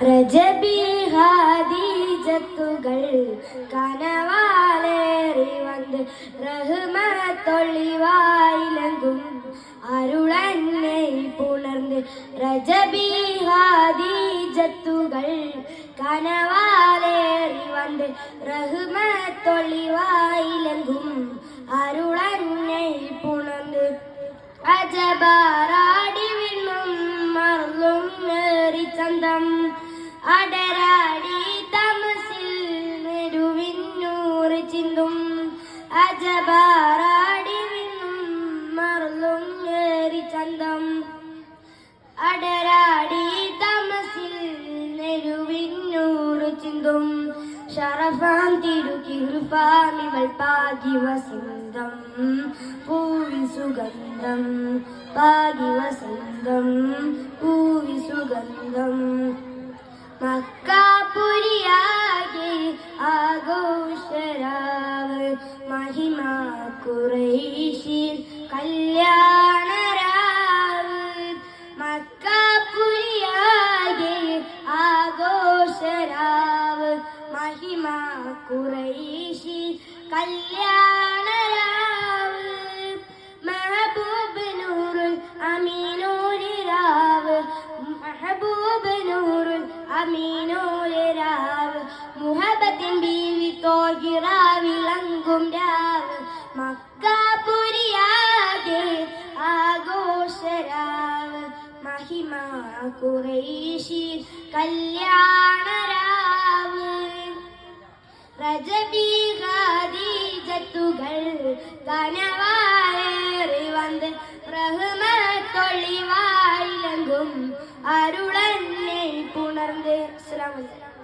രജബി ഹാദിജത്തുകൾ കനവാലേറി വന്ന് റഹ്മത്തൊളിവായിലങ്കും അരുളന്നെ പുണർന്ന് രജബി ഹാദിജത്തുകൾ കനവാലേറി വന്ന് റഹ്മത്തൊളിവായിലങ്കും അരുളന്നെ പുണർന്ന് അജബാറാടി വിണ്ണും മറലും ഏറി ചന്തം അടരാടി തമസിൽ നെരുവിന്നൂറ് ചിന്തും അജബാറാടി വിണ്ണും മറലും ഏറി ചന്തം അടരാടി തമസിൽ നെരുവിന്നൂറ് ചിന്തും ശറഫാം തിരുകിരുപാമിവൾ പാകി വസന്തം പൂവി സുഗന്ധം പാകി വസന്തം പൂവി സുഗന്ധം മക്കാപുരിയാകെ ആഘോഷരാവ് മഹിമ ഖുറൈശിൻ കല്യാണരാവ് മക്കാപുരിയാകെ ആഘോഷരാവ് മഹിമ ഖുറൈശിൻ കല്യാണരാവ് മെഹബൂബ് നൂറുൽ അമീനൂരിരാവ് മെഹബൂബ് നൂറുൽ അമീനൂരിരാവ് മുഹബത്തിൻ ബീവി തോഹിറാവിളങ്കും രാവ് മക്കാപുരിയാകെ ആഘോഷരാവ് മഹിമ ഖുറൈശിൻ കല്യാണരാവ് രജബി ഖദീജത്തുകൾ കനവാലേറി വന്ന് റഹ്മത്തൊളിവായിലങ്കും അരുളന്നെ പുണർന്ന്. അസ്സലാമു അലൈക്കും.